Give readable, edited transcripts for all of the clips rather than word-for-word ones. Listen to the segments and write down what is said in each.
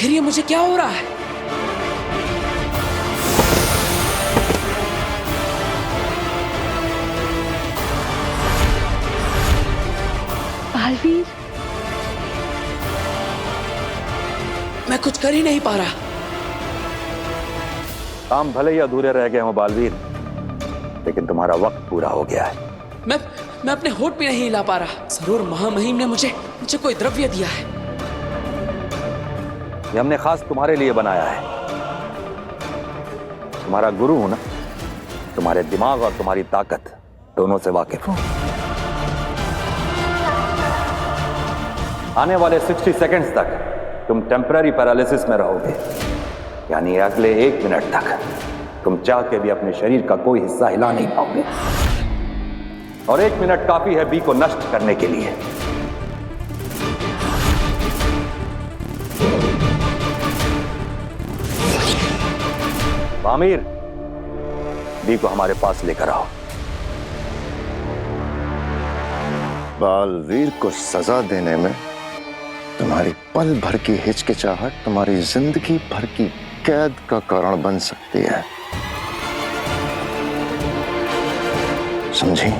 आखिर ये मुझे क्या हो रहा है? बालवीर, मैं कुछ कर ही नहीं पा रहा। काम भले ही अधूरे रह गए हों बालवीर, लेकिन तुम्हारा वक्त पूरा हो गया है। मैं अपने होठ भी नहीं हिला पा रहा। जरूर महामहिम ने मुझे कोई द्रव्य दिया है। ये हमने खास तुम्हारे लिए बनाया है। तुम्हारा गुरु हूं ना, तुम्हारे दिमाग और तुम्हारी ताकत दोनों से वाकिफ हूं। आने वाले 60 सेकंड्स तक तुम टेम्पररी पैरालिसिस में रहोगे, यानी अगले 1 मिनट तक तुम चाह के भी अपने शरीर का कोई हिस्सा हिला नहीं पाओगे। और 1 मिनट काफी है बी को नष्ट करने के लिए। आमिर, बी को हमारे पास लेकर आओ। बालवीर को सजा देने में तुम्हारी पल भर की हिचकिचाहट तुम्हारी जिंदगी भर की कैद का कारण बन सकती है, समझी?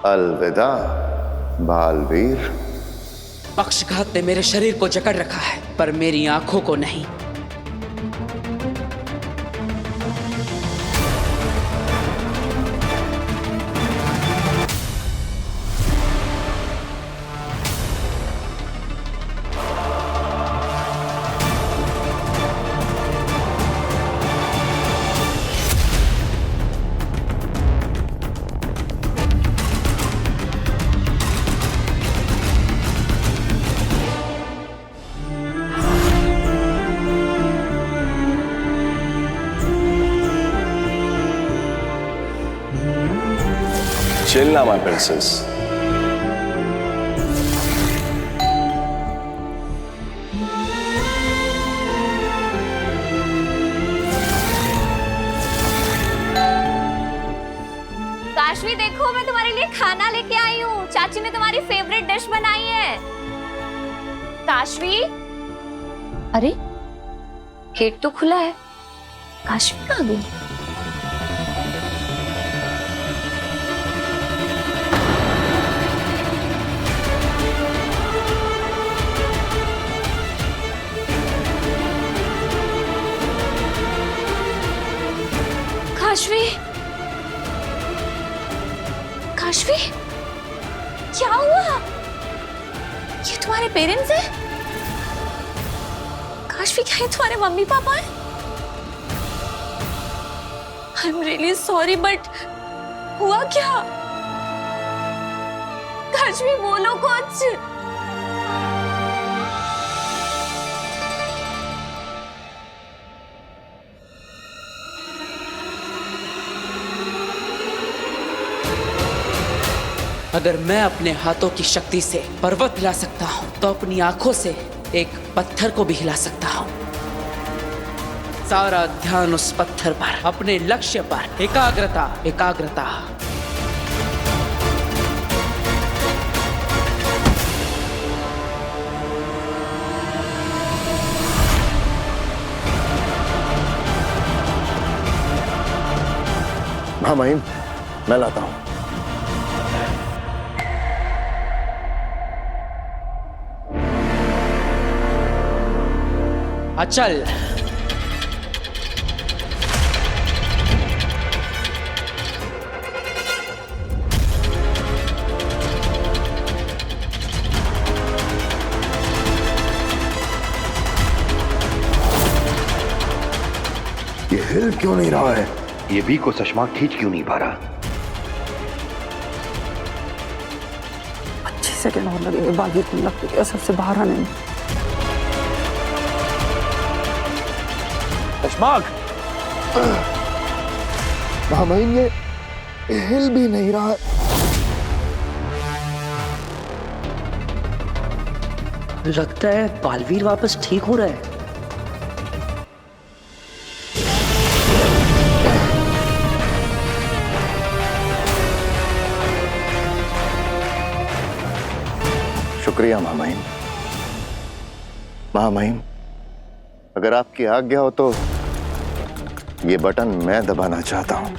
अलविदा बालवीर। पक्षघात ने मेरे शरीर को जकड़ रखा है, पर मेरी आंखों को नहीं। Chill now, my princess. Kashvi, देखो मैं तुम्हारे लिए खाना लेके आई हूँ। चाची ने तुम्हारी फेवरेट डिश बनाई है। काशवी, अरे गेट तो खुला है, काशवी कहाँ गई? काशवी, काशवी, क्या हुआ? ये तुम्हारे पेरेंट्स हैं? काशवी, क्या ये तुम्हारे मम्मी पापा हैं? I am really sorry, but हुआ क्या? काशवी, बोलो कुछ। अगर मैं अपने हाथों की शक्ति से पर्वत हिला सकता हूं, तो अपनी आंखों से एक पत्थर को भी हिला सकता हूं। सारा ध्यान उस पत्थर पर, अपने लक्ष्य पर। एकाग्रता, एकाग्रता। हाँ महिम, मैं लाता हूं। अचल। ये हिल क्यों नहीं रहा है? ये भी को चश्मा खींच क्यों नहीं पा रहा? 25 सेकंड और लगेंगे बालवीर को लगते के असर से बाहर आने में। चश्माक! महामहिम ये हिल भी नहीं रहा है। लगता है बालवीर वापस ठीक हो रहा है। शुक्रिया महामहिम। महामहिम, अगर आपकी आज्ञा हो तो ये बटन मैं दबाना चाहता हूं।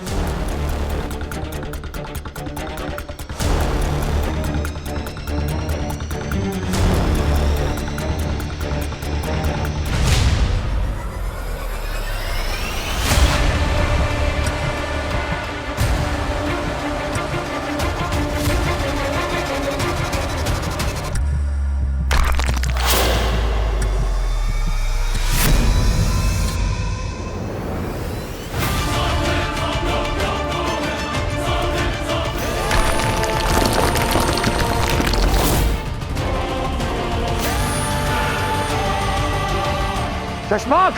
चश्माक!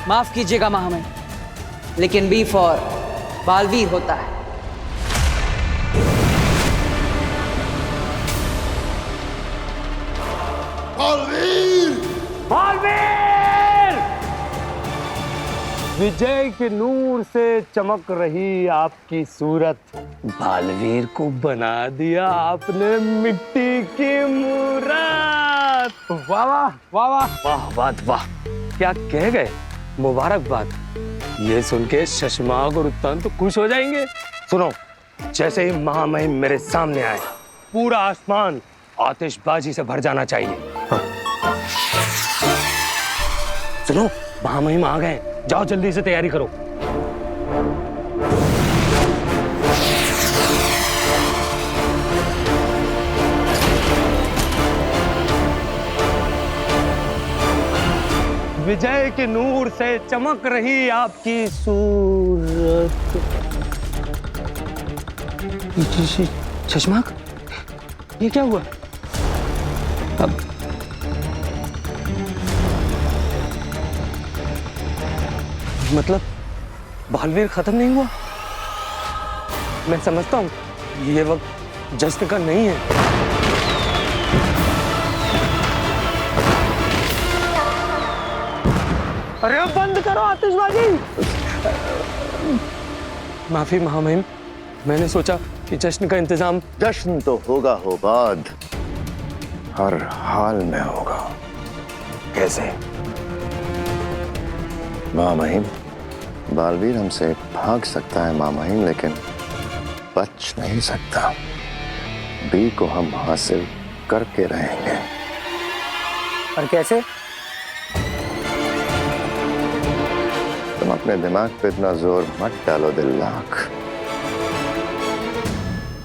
माफ कीजिएगा महामहिम, लेकिन बी फॉर बालवीर होता है। विजय के नूर से चमक रही आपकी सूरत, बालवीर को बना दिया आपने मिट्टी की मूरत। वाह वाह वाह वाह वाह वाह वाह, क्या कह गए, मुबारकबाद। ये सुन के शशमाक और उत्तान तो खुश हो जाएंगे। सुनो, जैसे ही महामहिम मेरे सामने आए पूरा आसमान आतिशबाजी से भर जाना चाहिए। हाँ। सुनो, महामहिम आ गए, जाओ जल्दी से तैयारी करो। विजय के नूर से चमक रही आपकी सूरत। चश्माक, ये क्या हुआ? अब मतलब बालवीर खत्म नहीं हुआ? मैं समझता हूं ये वक्त जश्न का नहीं है। अरे बंद करो आतिशबाजी। माफी महामहिम, मैंने सोचा कि जश्न का इंतजाम। जश्न तो होगा हो बाद, हर हाल में होगा। कैसे? महामहिम, बालवीर हमसे भाग सकता है महामहिम, लेकिन बच नहीं सकता। बी को हम हासिल करके रहेंगे। और कैसे? तुम अपने दिमाग पे इतना जोर मत डालो दिल्लाख।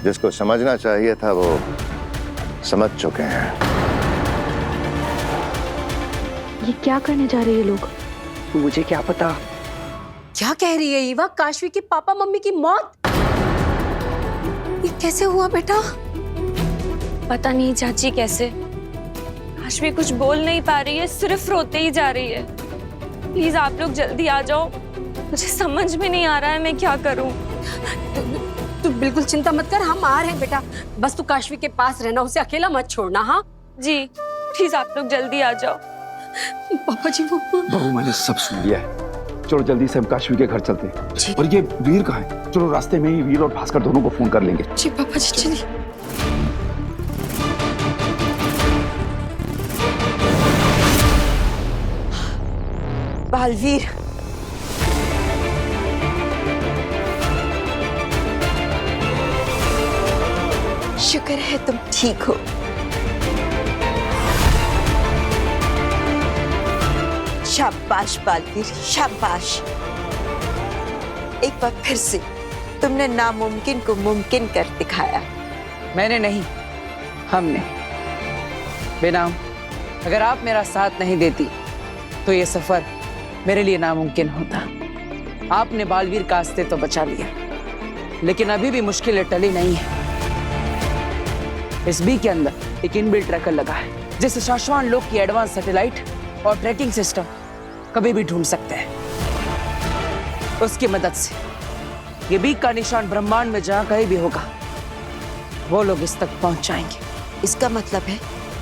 जिसको समझना चाहिए था वो समझ चुके हैं। ये क्या करने जा रहे हैं लोग? मुझे क्या पता। क्या कह रही है ईवा? काशवी के पापा मम्मी की मौत? ये कैसे हुआ बेटा? पता नहीं चाची कैसे। काशवी कुछ बोल नहीं पा रही है, सिर्फ रोते ही जा रही है। प्लीज आप लोग जल्दी आ जाओ, मुझे समझ में नहीं आ रहा है मैं क्या करूं। तू बिल्कुल चिंता मत कर, हम आ रहे हैं बेटा। बस तू काशवी के पास रहना, उसे अकेला मत छोड़ना। हाँ, जी प्लीज आप लोग जल्दी आ जाओ। पापा जी वो बहू मैंने सब सुन लिया है। चलो जल्दी से हम काशवी के घर चलते हैं। और ये वीर कहाँ है? चलो रास्ते में ही वीर और भास्कर दोनों को फोन कर लेंगे। जी पापा जी चलिए। बालवीर, शुक्र है तुम ठीक हो। शाबाश बालवीर, शाबाश। एक बार फिर से तुमने नामुमकिन को मुमकिन कर दिखाया। मैंने नहीं, हमने। बेनाम, अगर आप मेरा साथ नहीं देती तो ये सफर मेरे लिए नामुमकिन होता। आपने बालवीर का अस्तित्व तो बचा लिया, लेकिन अभी भी मुश्किलें टली नहीं है। इस बी के अंदर एक इनबिल्ट ट्रैकर लगा है, जिससे शाश्वान लोग की एडवांस सैटेलाइट और ट्रैकिंग सिस्टम कभी भी ढूंढ सकते हैं। उसकी मदद से ये बी का निशान ब्रह्मांड में जहां कहीं भी होगा, वो लोग इस तक पहुंच जाएंगे। इसका मतलब है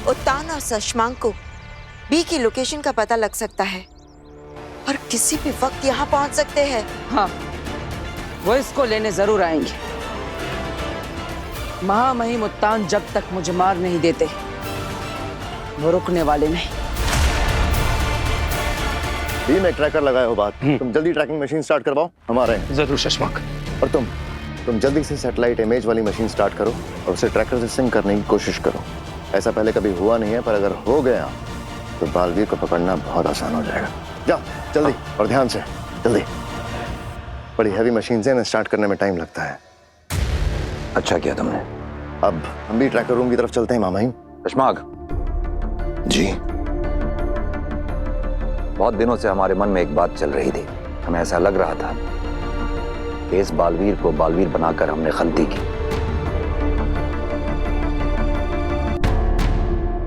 उत्तान और सशमांग को बी की लोकेशन का पता लग सकता है और किसी भी वक्त यहाँ पहुंच सकते हैं। हाँ, वो इसको लेने जरूर आएंगे। महामहिम उत्तान जब तक मुझे मार नहीं देते, वो रुकने वाले नहीं। बी में ट्रैकर लगाए हो बात, तुम जल्दी ट्रैकिंग मशीन स्टार्ट करवाओ, हम आ रहे हैं। जरूर शशांक। और तुम जल्दी से सैटेलाइट इमेज वाली मशीन स्टार्ट करो और उसे ट्रैकर से सिंक करने की कोशिश करो। ऐसा पहले कभी हुआ नहीं है, पर अगर हो गया तो बालवीर को पकड़ना बहुत आसान हो जाएगा। जाओ जल्दी और ध्यान से, जल्दी। बड़ी हैवी मशीन से ना स्टार्ट करने में टाइम लगता है। अच्छा किया तुमने। अब हम भी ट्रैकर रूम की तरफ चलते हैं मामाही। शशांक जी। बहुत दिनों से हमारे मन में एक बात चल रही थी। हमें ऐसा लग रहा था कि इस बालवीर को बालवीर बनाकर हमने गलती की,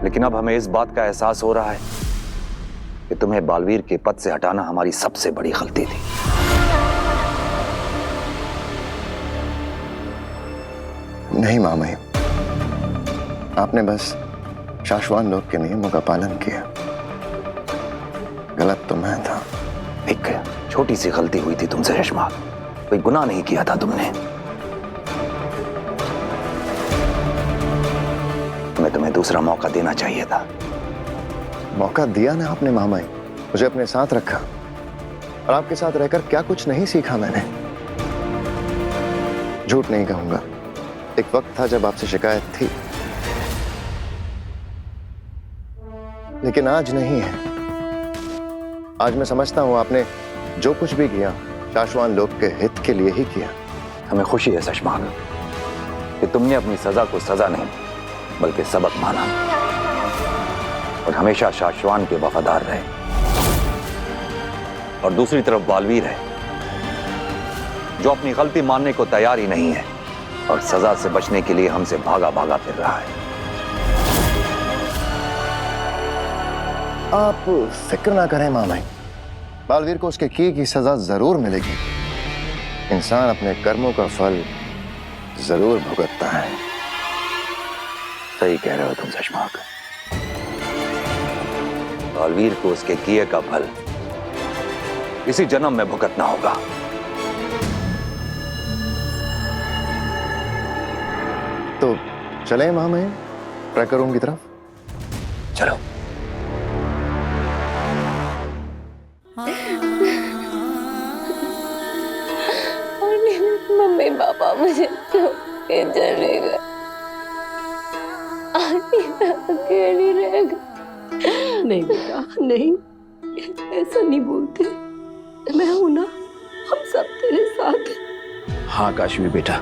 लेकिन अब हमें इस बात का एहसास हो रहा है कि तुम्हें बालवीर के पद से हटाना हमारी सबसे बड़ी गलती थी। नहीं मामाही, आपने बस शाश्वान लोक के नियमों का पालन किया। गलत तो मैं था। एक छोटी सी गलती हुई थी तुमसे शशांक, कोई गुनाह नहीं किया था तुमने। तुम्हें दूसरा मौका देना चाहिए था। मौका दिया ना आपने मामाई, मुझे अपने साथ रखा और आपके साथ रहकर क्या कुछ नहीं सीखा मैंने। झूठ नहीं कहूंगा, एक वक्त था जब आपसे शिकायत थी, लेकिन आज नहीं है। आज मैं समझता हूं आपने जो कुछ भी किया शाश्वान लोक के हित के लिए ही किया। हमें खुशी है शशांक कि तुमने अपनी सजा को सजा नहीं बल्कि सबक माना और हमेशा शाश्वान के वफादार रहे। और दूसरी तरफ बालवीर है जो अपनी गलती मानने को तैयार ही नहीं है और सजा से बचने के लिए हमसे भागा भागा फिर रहा है। आप फिक्र ना करें मामाई, बालवीर को उसके किए की सजा जरूर मिलेगी। इंसान अपने कर्मों का फल जरूर भुगतता है। सही कह रहे हो तुम शशांक। बालवीर को उसके किए का फल इसी जन्म में भुगतना होगा। तो चले मामाई ट्रैकर रूम की तरफ। चलो। मम्मी पापा मुझे छोड़ के चले गए, अकेली रह गई। नहीं बेटा नहीं, ऐसा नहीं बोलते। मैं हूं ना, हम सब तेरे साथ हैं। हाँ काशवी बेटा,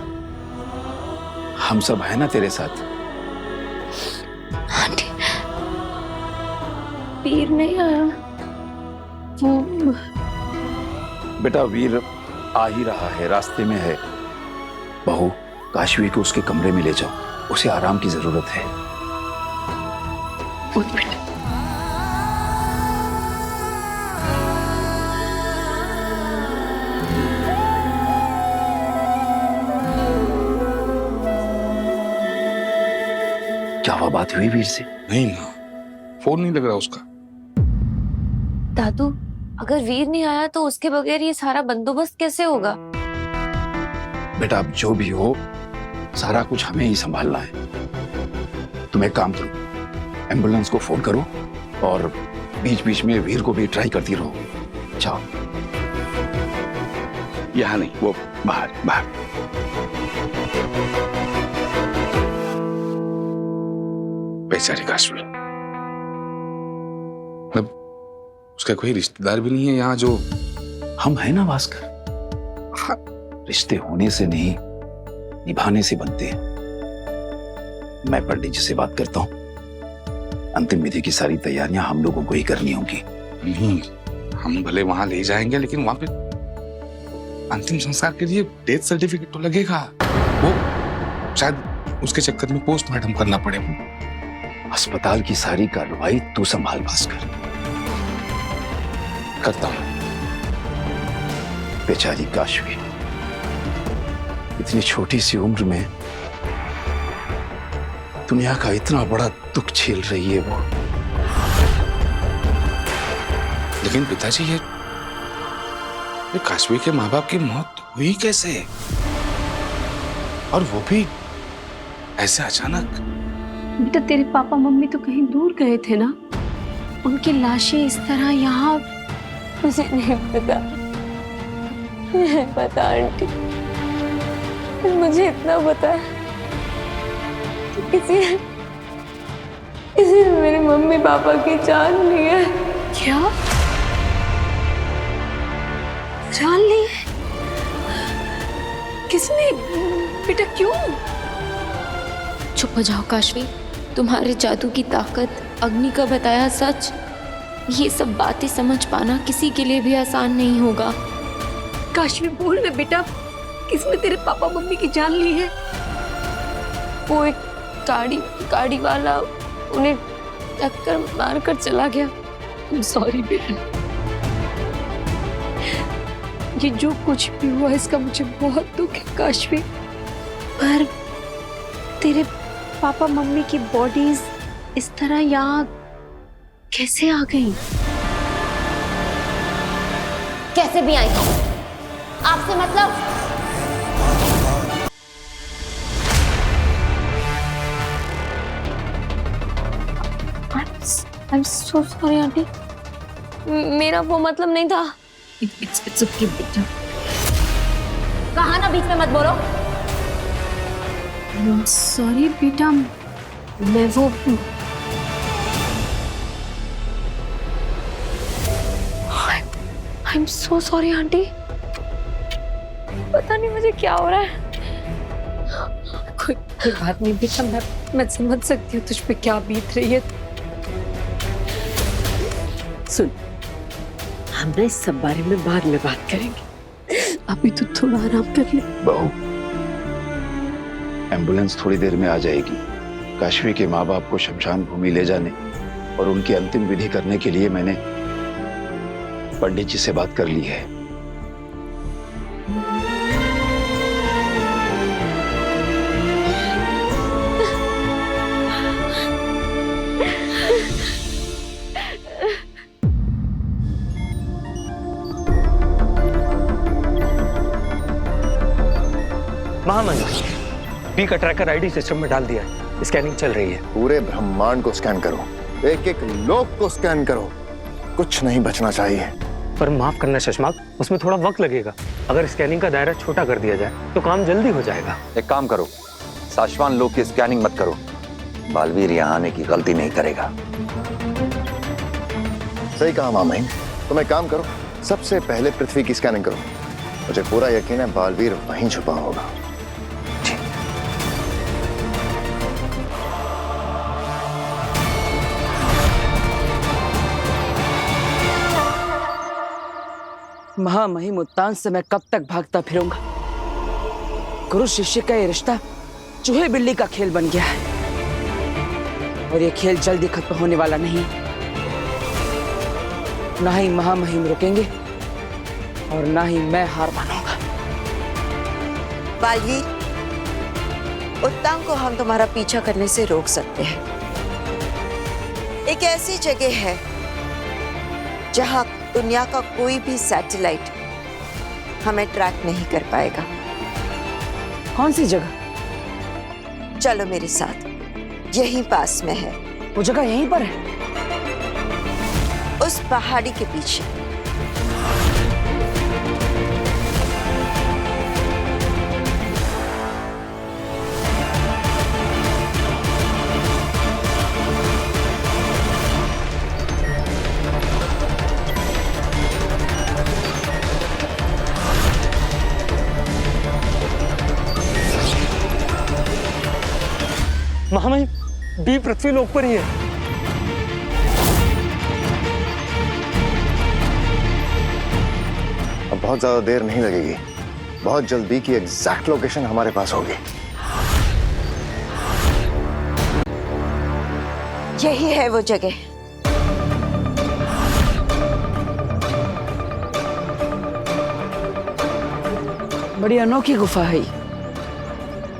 हम सब है ना तेरे साथ। आंटी, वीर नहीं आया। बेटा वीर आ ही रहा है, रास्ते में है। बहू, काशवी को उसके कमरे में ले जाओ, उसे आराम की जरूरत है। उठ बेटा। क्या हुआ, बात हुई वीर से? नहीं ना, फोन नहीं लग रहा उसका। दादू, अगर वीर नहीं आया तो उसके बगैर ये सारा बंदोबस्त कैसे होगा? बेटा अब जो भी हो, सारा कुछ हमें ही संभालना है। तुम एक काम करो, एम्बुलेंस को फोन करो और बीच बीच में वीर को भी ट्राई करती रहो। जाओ। यहाँ नहीं, वो बाहर बाहर। बेचारी काशवी, मतलब उसका कोई रिश्तेदार भी नहीं है यहाँ जो। हम है ना भास्कर, रिश्ते होने से नहीं निभाने से बनते हैं। मैं पंडित जी से बात करता हूँ, अंतिम विधि की सारी तैयारियां हम लोगों को ही करनी होंगी। नहीं, हम भले वहां ले जाएंगे लेकिन वहां पे अंतिम संस्कार के लिए डेथ सर्टिफिकेट तो लगेगा। वो शायद उसके चक्कर में पोस्टमार्टम करना पड़े। अस्पताल की सारी कार्रवाई तू संभाल भास्कर। करता हूं। बेचारी काशवी, इतनी छोटी सी उम्र में दुनिया का इतना बड़ा दुख झेल रही है वो। लेकिन पिताजी, ये काशवी के माँ बाप की मौत हुई कैसे, और वो भी ऐसे अचानक? बेटा, तेरे पापा मम्मी तो कहीं दूर गए थे ना, उनकी लाशें इस तरह यहाँ। मुझे नहीं पता, नहीं पता आंटी। मुझे इतना पता है कि किसी ने मेरे मम्मी पापा की जान ली है। क्या जान ली है? किसने? बेटा क्यों? चुप हो जाओ काशवी, तुम्हारे जादू की ताकत, अग्नि का बताया सच, ये सब बातें समझ पाना किसी के लिए भी आसान नहीं होगा। काशवी बोल ना बेटा, किसने तेरे पापा मम्मी की जान ली है? वो एक गाड़ी वाला उन्हें टक्कर मारकर चला गया। सॉरी बेटा, ये जो कुछ भी हुआ इसका मुझे बहुत दुख है काशवी, पर तेरे पापा मम्मी की बॉडीज इस तरह यहाँ कैसे आ गई? कैसे भी आई आपसे मतलब? I'm so sorry आंटी, मेरा वो मतलब नहीं था। It's okay बेटा। कहा ना बीच में मत बोलो। सॉरी बेटा, मैं वो I'm so sorry आंटी, पता नहीं मुझे क्या हो रहा है। कोई बात नहीं बेटा, मैं समझ सकती हूँ तुझ पे क्या बीत रही है। सुन, हम ना इस सब बारे में बाद में बात करेंगे, अभी तो थोड़ा आराम कर ले। बहू, एम्बुलेंस थोड़ी देर में आ जाएगी। काशवी के माँ बाप को शमशान भूमि ले जाने और उनकी अंतिम विधि करने के लिए मैंने पंडित जी से बात कर ली है। महामंत्र, बी का ट्रैकर आईडी सिस्टम में डाल दिया है, स्कैनिंग चल रही है। पूरे ब्रह्मांड को स्कैन करो, एक एक लोक को स्कैन करो, कुछ नहीं बचना चाहिए। पर माफ करना शशमाक, उसमें थोड़ा वक्त लगेगा। अगर स्कैनिंग का दायरा छोटा कर दिया जाए तो काम जल्दी हो जाएगा। एक काम करो, साशवान लोग की स्कैनिंग मत करो, बालवीर यहाँ आने की गलती नहीं करेगा। सही कहा मामहीन, तुम एक काम करो, सबसे पहले पृथ्वी की स्कैनिंग करो। मुझे पूरा यकीन है बालवीर वहीं छुपा होगा। महामहिम उत्तान से मैं कब तक भागता फिरूंगा? गुरु शिष्य का ये रिश्ता चूहे बिल्ली का खेल बन गया है, और ये खेल जल्दी खत्म होने वाला नहीं। ना ही महामहिम रुकेंगे और ना ही मैं हार मानूंगा। बालवीर, उत्तांग को हम तुम्हारा पीछा करने से रोक सकते हैं। एक ऐसी जगह है जहां दुनिया का कोई भी सैटेलाइट हमें ट्रैक नहीं कर पाएगा। कौन सी जगह? चलो मेरे साथ, यहीं पास में है। वो जगह यहीं पर है? उस पहाड़ी के पीछे। महामहिम, बी पृथ्वी लोक पर ही है। अब बहुत ज्यादा देर नहीं लगेगी, बहुत जल्द बी की एग्जैक्ट लोकेशन हमारे पास होगी। यही है वो जगह। बड़ी अनोखी गुफा है ये।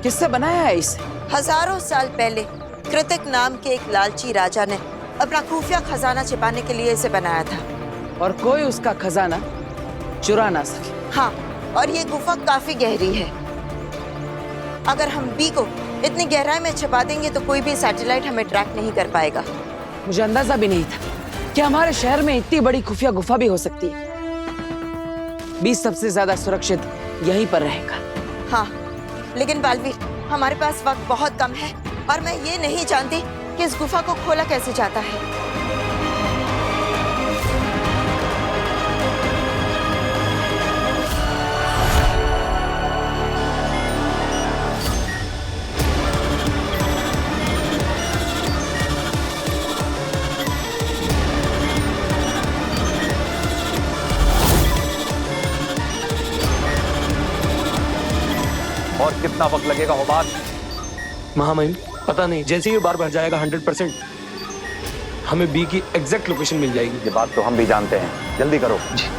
किससे बनाया है इसे? हजारों साल पहले कृतिक नाम के एक लालची राजा ने अपना खुफिया खजाना छिपाने के लिए इसे बनाया था। और कोई उसका खजाना चुरा ना सके। हाँ, और ये गुफा काफी गहरी है। अगर हम बी को इतनी गहराई में छिपा देंगे तो कोई भी सैटेलाइट हमें ट्रैक नहीं कर पाएगा। मुझे अंदाजा भी नहीं था कि हमारे शहर में इतनी बड़ी खुफिया गुफा भी हो सकती है। बी सबसे ज्यादा सुरक्षित यहीं पर रहेगा। हाँ, लेकिन बालवीर, हमारे पास वक्त बहुत कम है और मैं ये नहीं जानती कि इस गुफा को खोला कैसे जाता है। और कितना वक्त लगेगा हुबाद? महामहिम, पता नहीं, जैसे ही ये बार भर जाएगा 100% हमें बी की एग्जैक्ट लोकेशन मिल जाएगी। ये बात तो हम भी जानते हैं, जल्दी करो। जी।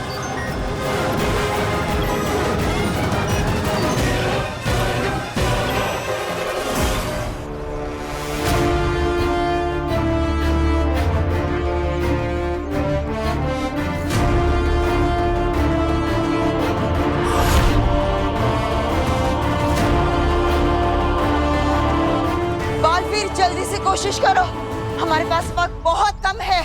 जल्दी से कोशिश करो, हमारे पास वक्त बहुत कम है।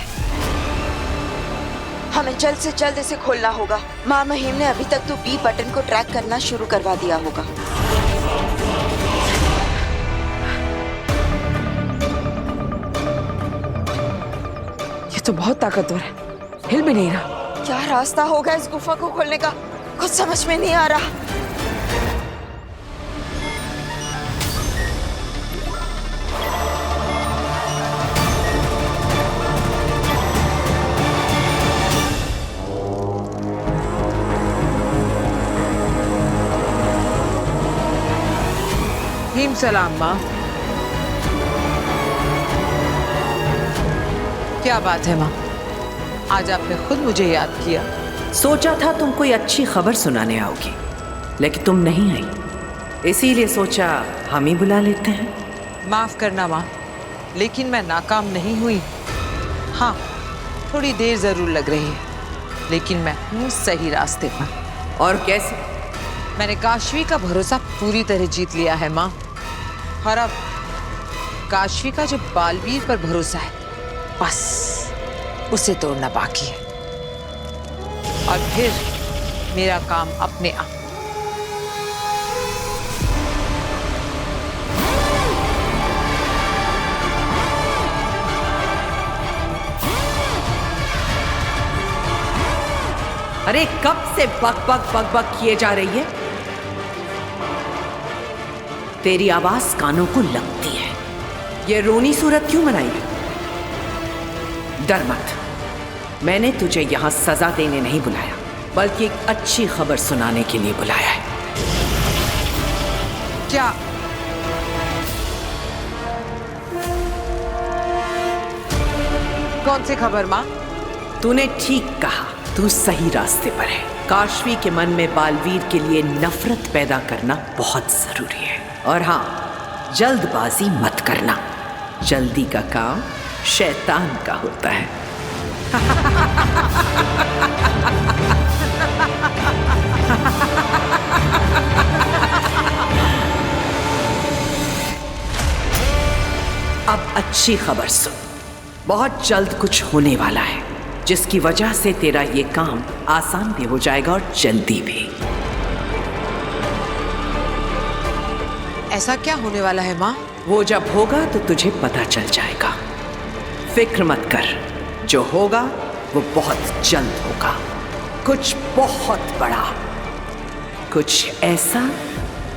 हमें जल्द से जल्द इसे खोलना होगा। माँ महिम ने अभी तक तो बी बटन को ट्रैक करना शुरू करवा दिया होगा। ये तो बहुत ताकतवर है, हिल भी नहीं रहा। क्या रास्ता होगा इस गुफा को खोलने का, कुछ समझ में नहीं आ रहा। हिम सलाम माँ। क्या बात है माँ, आज आपने खुद मुझे याद किया। सोचा था तुम कोई अच्छी खबर सुनाने आओगी, लेकिन तुम नहीं आई, इसीलिए सोचा हम ही बुला लेते हैं। माफ करना माँ, लेकिन मैं नाकाम नहीं हुई। हाँ, थोड़ी देर जरूर लग रही है, लेकिन मैं हूँ सही रास्ते पर। और कैसे? मैंने काशवी का भरोसा पूरी तरह जीत लिया है माँ, और अब काशवी का जो बालवीर पर भरोसा है, बस उसे तोड़ना बाकी है, और फिर मेरा काम अपने आप। अरे कब से बक बक बक बक किए जा रही है? तेरी आवाज कानों को लगती है। ये रोनी सूरत क्यों बनाई? डर मत, मैंने तुझे यहां सजा देने नहीं बुलाया, बल्कि एक अच्छी खबर सुनाने के लिए बुलाया है। क्या? कौन सी खबर माँ? तूने ठीक कहा, तू सही रास्ते पर है। काशवी के मन में बालवीर के लिए नफरत पैदा करना बहुत जरूरी है। और हाँ, जल्दबाजी मत करना। जल्दी का काम शैतान का होता है। अब अच्छी खबर सुन, बहुत जल्द कुछ होने वाला है जिसकी वजह से तेरा ये काम आसान भी हो जाएगा और जल्दी भी। ऐसा क्या होने वाला है माँ? वो जब होगा तो तुझे पता चल जाएगा। फिक्र मत कर, जो होगा वो बहुत जल्द होगा। कुछ बहुत बड़ा, कुछ ऐसा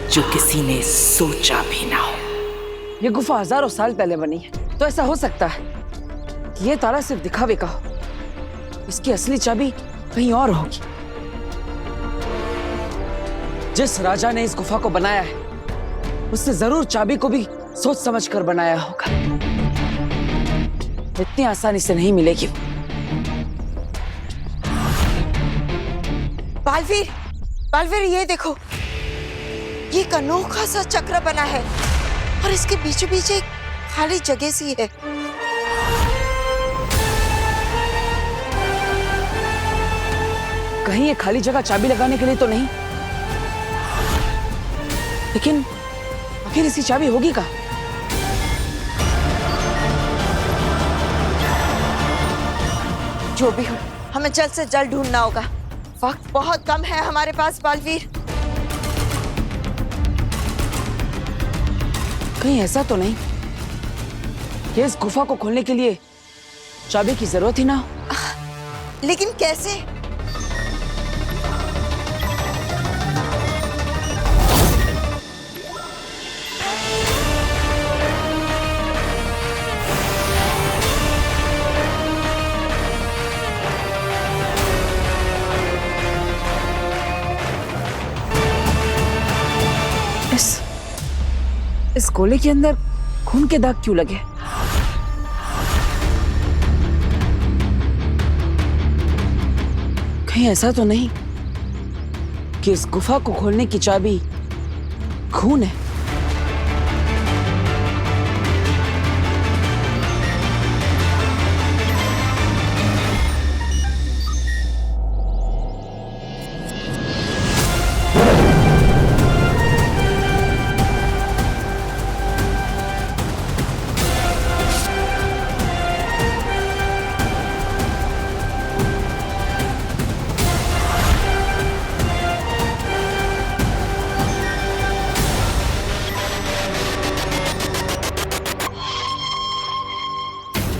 जो किसी ने सोचा भी ना हो। ये गुफा हजारों साल पहले बनी है, तो ऐसा हो सकता है कि ये ताला सिर्फ दिखावे का हो। इसकी असली चाबी कहीं और होगी। जिस राजा ने इस गुफा को बनाया है उसने जरूर चाबी को भी सोच समझ कर बनाया होगा। इतनी आसानी से नहीं मिलेगी। बालवीर, बालवीर ये देखो, ये एक अनोखा सा चक्र बना है और इसके बीचों बीच एक खाली जगह सी है। कहीं ये खाली जगह चाबी लगाने के लिए तो नहीं, लेकिन आखिर इसकी चाबी होगी कहाँ? जो भी हो, हमें जल्द से जल्द ढूंढना होगा। वक्त बहुत कम है हमारे पास बालवीर। कहीं ऐसा तो नहीं कि इस गुफा को खोलने के लिए चाबी की जरूरत ही ना हो? लेकिन कैसे? इस गोले के अंदर खून के दाग क्यों लगे? कहीं ऐसा तो नहीं कि इस गुफा को खोलने की चाबी खून है?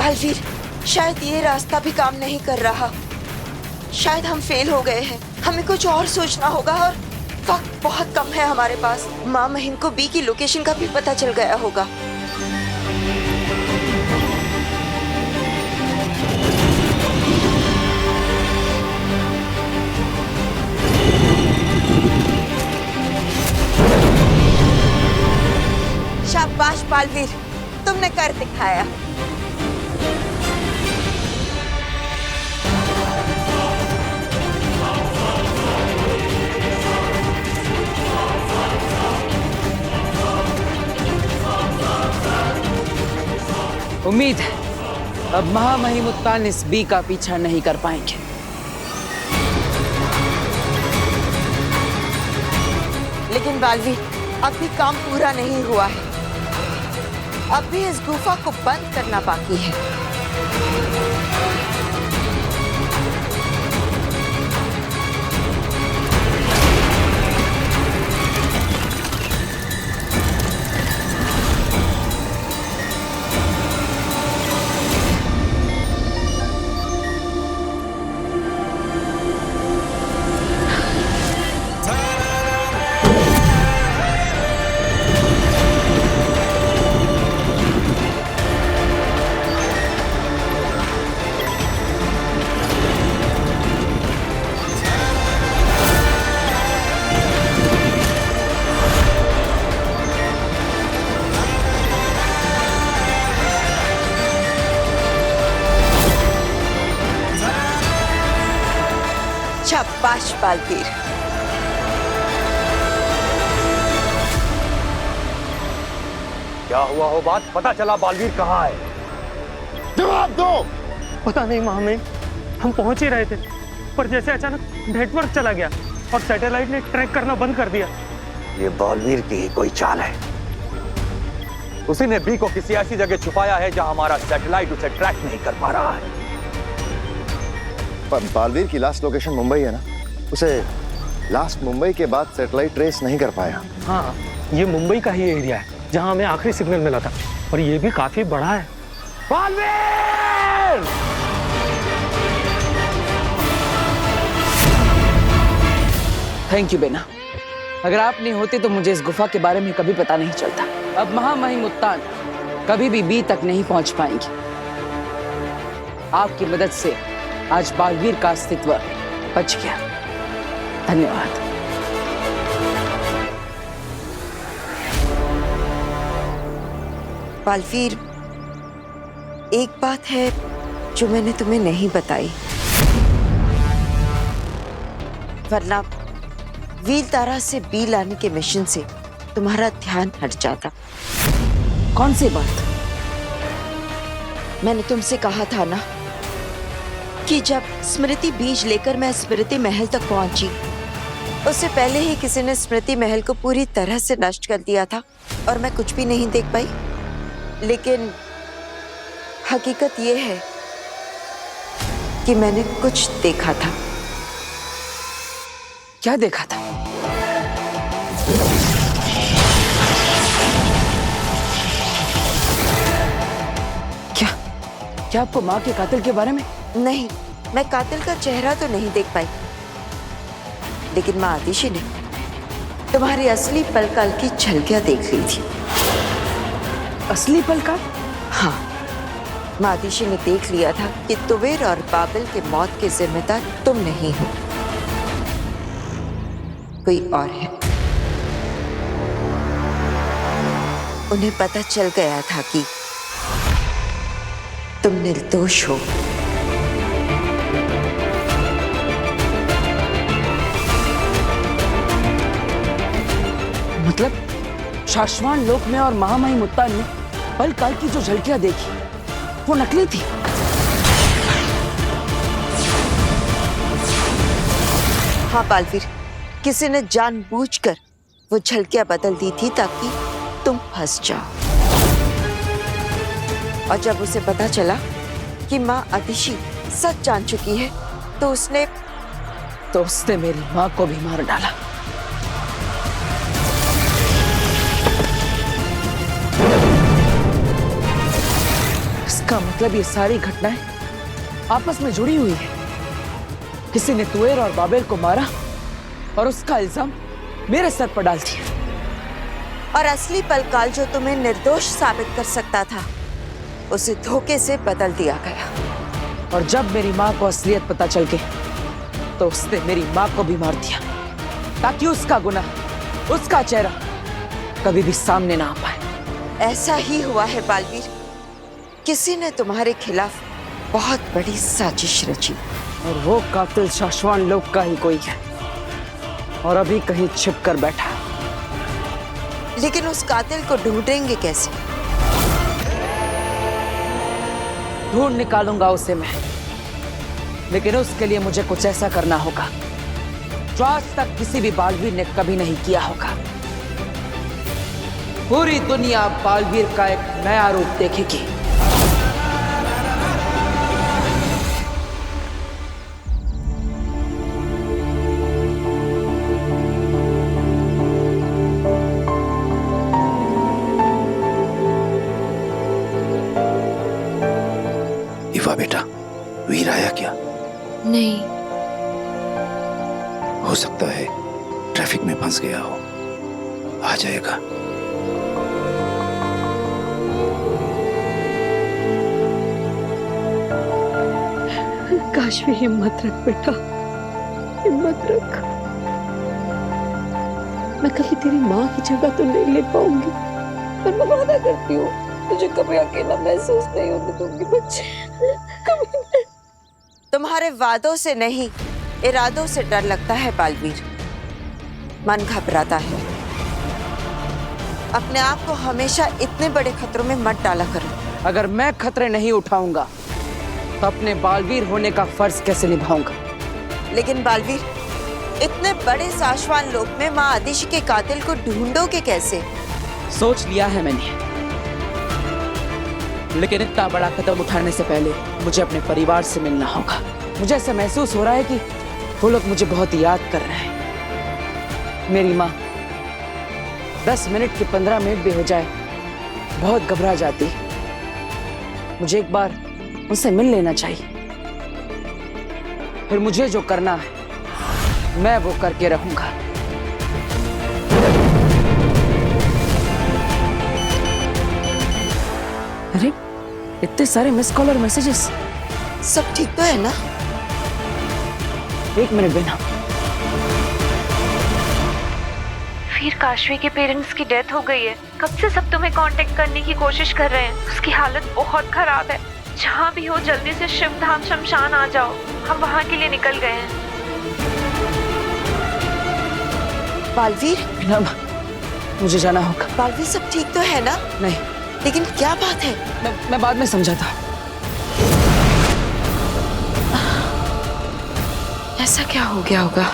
बालवीर, शायद ये रास्ता भी काम नहीं कर रहा। शायद हम फेल हो गए हैं। हमें कुछ और सोचना होगा और वक्त बहुत कम है हमारे पास। माँ महिम को बी की लोकेशन का भी पता चल गया होगा। शाबाश बालवीर, तुमने कर दिखाया। उम्मीद है अब महामहिमुत्तान इस बी का पीछा नहीं कर पाएंगे। लेकिन बालवीर, अब भी काम पूरा नहीं हुआ है। अब भी इस गुफा को बंद करना बाकी है। शाबाश बालवीर। क्या हुआ हो बात पता चला बालवीर कहाँ है? जवाब दो। पता नहीं महामहिम, हम पहुंच ही रहे थे पर जैसे अचानक नेटवर्क चला गया और सैटेलाइट ने ट्रैक करना बंद कर दिया। ये बालवीर की ही कोई चाल है। उसी ने बी को किसी ऐसी जगह छुपाया है जहां हमारा सैटेलाइट उसे ट्रैक नहीं कर पा रहा है। पर बालवीर की लास्ट लोकेशन मुंबई है ना, उसे लास्ट मुंबई के बाद सैटेलाइट ट्रेस नहीं कर पाया। हाँ, ये मुंबई का ही एरिया है जहां हमें आखिरी सिग्नल मिला था और ये भी काफी बड़ा है। बालवीर! थैंक यू बेना। अगर आप नहीं होते तो मुझे इस गुफा के बारे में कभी पता नहीं चलता। अब महामहिम उत्तान कभी भी बी तक नहीं पहुंच पाएंगे। आपकी मदद से आज बालवीर का अस्तित्व बच गया। धन्यवाद। बालवीर, एक बात है जो मैंने तुम्हें नहीं बताई, वरना व्हील तारा से बी लाने के मिशन से तुम्हारा ध्यान हट जाता। कौन सी बात? मैंने तुमसे कहा था ना कि जब स्मृति बीज लेकर मैं स्मृति महल तक पहुंची, उससे पहले ही किसी ने स्मृति महल को पूरी तरह से नष्ट कर दिया था और मैं कुछ भी नहीं देख पाई। लेकिन हकीकत यह है कि मैंने कुछ देखा था। क्या देखा था? क्या आपको माँ के कातिल के बारे में? नहीं, मैं कातिल का चेहरा तो नहीं देख पाई, लेकिन माँ आतिशी ने तुम्हारी असली पलकाल की झलकियां देख ली थी। असली पलकाल? हाँ, माँ आतिशी ने देख लिया था कि तुवेर और बाबिल के मौत के जिम्मेदार तुम नहीं हो, कोई और है। उन्हें पता चल गया था कि तुम निर्दोष हो। मतलब शाश्वान लोक में और महामहिम उत्तान ने पल काल की जो झलकियां देखी वो नकली थी। हाँ बालवीर, किसी ने जानबूझकर वो झलकियां बदल दी थी ताकि तुम फंस जाओ। और जब उसे पता चला कि माँ आतिशी सच जान चुकी है तो उसने मेरी माँ को भी मार डाला। इसका मतलब ये सारी घटनाएं आपस में जुड़ी हुई है। किसी ने तुवेर और बाबेल को मारा और उसका इल्जाम मेरे सर पर डाल दिया। और असली पलकाल जो तुम्हें निर्दोष साबित कर सकता था, उसे धोखे से बदल दिया गया। और जब मेरी माँ को असलियत पता चल गई तो उसने मेरी माँ को भी मार दिया ताकि उसका गुनाह, उसका चेहरा कभी भी सामने ना आ पाए। ऐसा ही हुआ है बालवीर। किसी ने तुम्हारे खिलाफ बहुत बड़ी साजिश रची और वो कातिल शाश्वान लोक का ही कोई है और अभी कहीं छिप कर बैठा। लेकिन उस कातिल को ढूंढेंगे कैसे? ढूंढ निकालूंगा उसे मैं, लेकिन उसके लिए मुझे कुछ ऐसा करना होगा जो आज तक किसी भी बालवीर ने कभी नहीं किया होगा। पूरी दुनिया बालवीर का एक नया रूप देखेगी। इवा बेटा, वीर आया क्या? नहीं। हो सकता है ट्रैफिक में फंस गया हो, आ जाएगा। काशवी, हिम्मत रख बेटा, हिम्मत रख। मैं कभी तेरी माँ की जगह तो नहीं ले पाऊंगी, पर मैं वादा करती हूँ तुझे कभी अकेला महसूस नहीं होने दूंगी बच्चे, कभी नहीं। तुम्हारे वादों से नहीं, इरादों से डर लगता है बालवीर। मन घबराता है। अपने आप को हमेशा इतने बड़े खतरों में मत डाला करो। अगर मैं खतरे नहीं उठाऊंगा तो अपने बालवीर होने का फर्ज कैसे निभाऊंगा? लेकिन बालवीर, इतने बड़े साशवान लोक में माँ आदिशि के कातिल को ढूंढोगे कैसे? सोच लिया है मैंने, लेकिन इतना बड़ा कदम उठाने से पहले मुझे अपने परिवार से मिलना होगा। मुझे ऐसा महसूस हो रहा है कि वो लोग मुझे बहुत याद कर रहे हैं। मेरी माँ 10 मिनट के 15 मिनट भी हो जाए बहुत घबरा जाती। मुझे एक बार उनसे मिल लेना चाहिए, फिर मुझे जो करना है मैं वो करके रहूंगा। अरे इतने सारे मिस कॉल और मैसेजेस, सब ठीक तो है ना? एक मिनट बिना। फिर काशवी के पेरेंट्स की डेथ हो गई है। कब से सब तुम्हें कांटेक्ट करने की कोशिश कर रहे हैं। उसकी हालत बहुत खराब है। जहाँ भी हो जल्दी से शिवधाम शमशान आ जाओ। हम वहाँ के लिए निकल गए हैं। बालवीर, बिना, मुझे जाना होगा। बालवीर सब ठीक तो है ना? नहीं, लेकिन क्या बात है? मैं बाद में समझाता। ऐसा क्या हो गया होगा?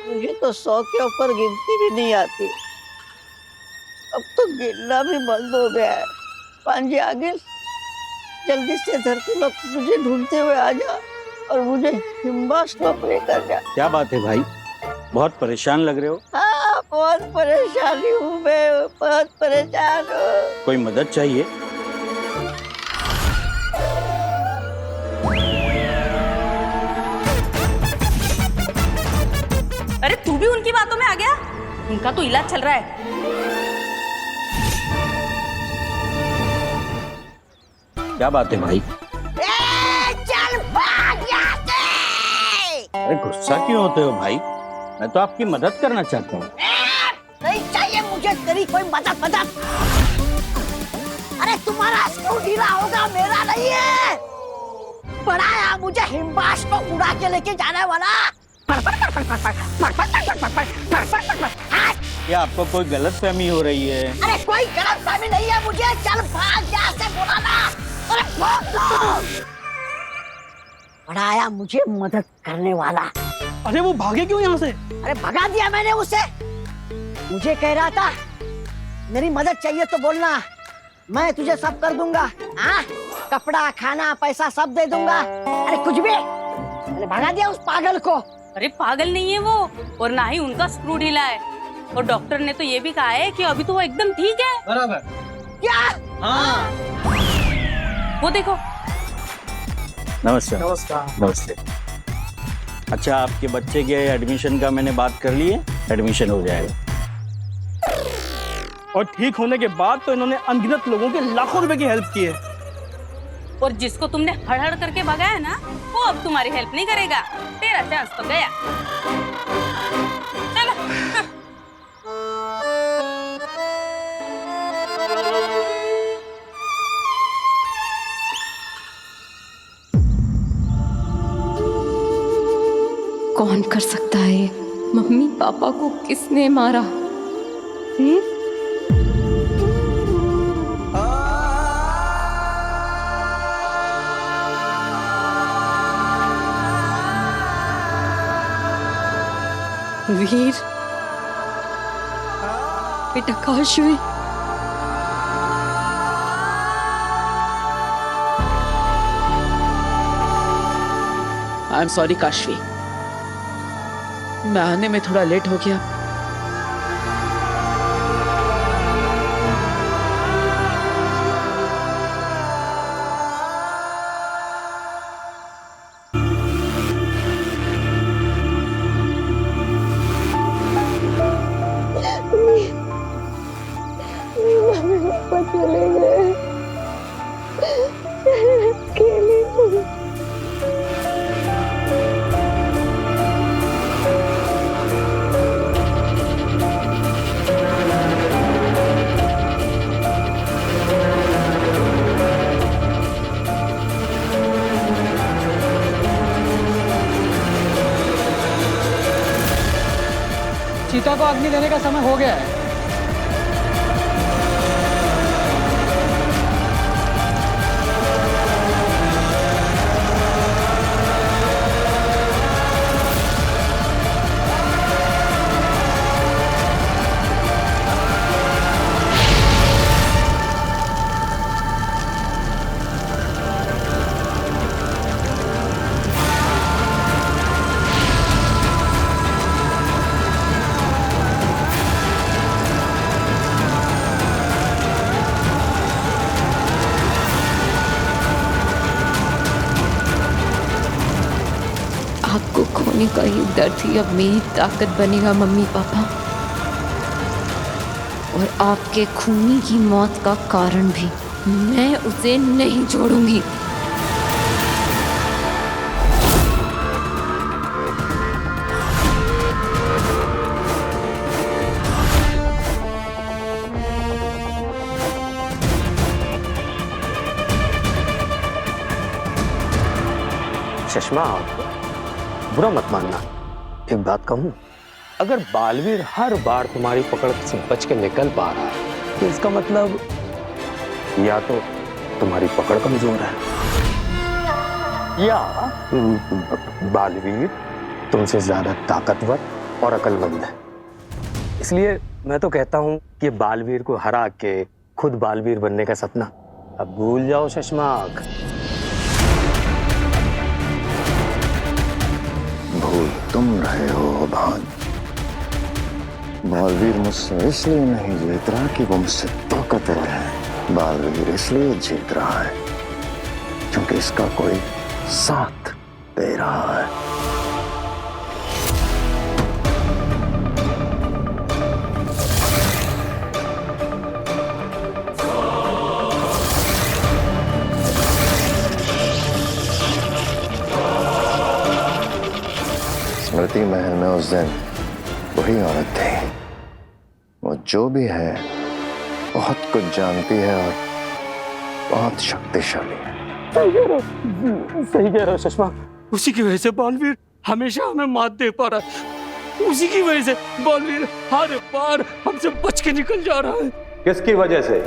मुझे तो 100 के ऊपर गिनती भी नहीं आती। अब तो गिनना भी बंद हो गया है। पांजी आगे जल्दी से धरती लोग मुझे ढूंढते हुए आ जा और मुझे हिम्बाश्लोक लेकर जा। क्या बात है भाई, बहुत परेशान लग रहे हो? हाँ, बहुत परेशानी हूँ मैं, बहुत परेशान हूँ। कोई मदद चाहिए? अरे तू भी उनकी बातों में आ गया? उनका तो इलाज चल रहा है। क्या बात है भाई? चल भाग यहाँ से! अरे गुस्सा क्यों होते हो भाई? मैं तो आपकी मदद करना चाहता हूँ। नहीं चाहिए मुझे तेरी कोई मदद। अरे तुम्हारा स्क्रू ढीला होगा, मेरा नहीं है। पढ़ाया मुझे हिम्बाश को उड़ा के लेके जाने वाला। क्या आपको कोई गलतफहमी हो रही है? अरे कोई गलतफहमी नहीं है मुझे। चल भाग यहाँ से, बोला ना। अरे भाग लो। पढ़ाया मुझे मदद करने वाला। अरे वो भागे क्यों यहाँ से? अरे भगा दिया मैंने उसे। मुझे कह रहा था मेरी मदद चाहिए तो बोलना, मैं तुझे सब कर दूंगा। हाँ, कपड़ा, खाना, पैसा सब दे दूंगा। अरे कुछ भी। मैंने भगा दिया उस पागल को। अरे पागल नहीं है वो, और ना ही उनका स्क्रू ढीला है। और डॉक्टर ने तो ये भी कहा है कि अभी तो वो एकदम ठीक है। बराबर। क्या? हाँ। वो देखो। नमस्ते। नमस्ते। अच्छा, आपके बच्चे के एडमिशन का मैंने बात कर ली है, एडमिशन हो जाएगा। और ठीक होने के बाद तो इन्होंने अनगिनत लोगों के लाखों रुपए की हेल्प की है। और जिसको तुमने हड़ करके भगाया ना, वो अब तुम्हारी हेल्प नहीं करेगा। तेरा चांस तो गया। चलो। कौन कर सकता है ये? मम्मी पापा को किसने मारा? वीर, बेटा Kashvi. I am sorry Kashvi, मैं आने में थोड़ा लेट हो गया। चले गए अकेले। सीता को अग्नि देने का समय हो गया है। आपको खोने का ये दर्द ही अब मेरी ताकत बनेगा मम्मी पापा, और आपके खूनी की मौत का कारण भी। मैं उसे नहीं छोड़ूंगी। चश्मा, बुरा मत मानना, एक बात कहूं, अगर बालवीर हर बार तुम्हारी पकड़ से बच के निकल पा रहा है तो इसका मतलब या तो तुम्हारी पकड़ कमजोर है या बालवीर तुमसे ज्यादा ताकतवर और अक्लमंद है। इसलिए मैं तो कहता हूं कि बालवीर को हरा के खुद बालवीर बनने का सपना अब भूल जाओ शशमाक। भूल तुम रहे हो भान। बालवीर मुझसे इसलिए नहीं जीत रहा कि वो मुझसे ताकतवर है। बालवीर इसलिए जीत रहा है क्योंकि इसका कोई साथ दे रहा है। स्मृति महल में उस दिन वही औरत थी। वो जो भी है बहुत कुछ जानती है और बहुत शक्तिशाली है। सही कह रहे हो सुषमा, उसी की वजह से बालवीर हमेशा हमें मात दे पा रहा है। उसी की वजह से बालवीर हर बार हमसे बच के निकल जा रहा है। किसकी वजह से?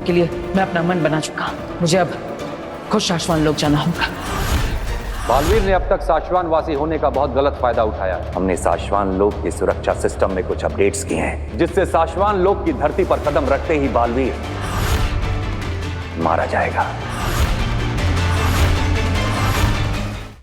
के लिए मैं अपना मन बना चुका हूं। मुझे अब खुद शाश्वान लोक जाना होगा। बालवीर ने अब तक साशवान वासी होने का बहुत गलत फायदा उठाया। हमने साशवान लोक की सुरक्षा सिस्टम में कुछ अपडेट्स किए हैं जिससे साशवान लोक की धरती पर कदम रखते ही बालवीर मारा जाएगा।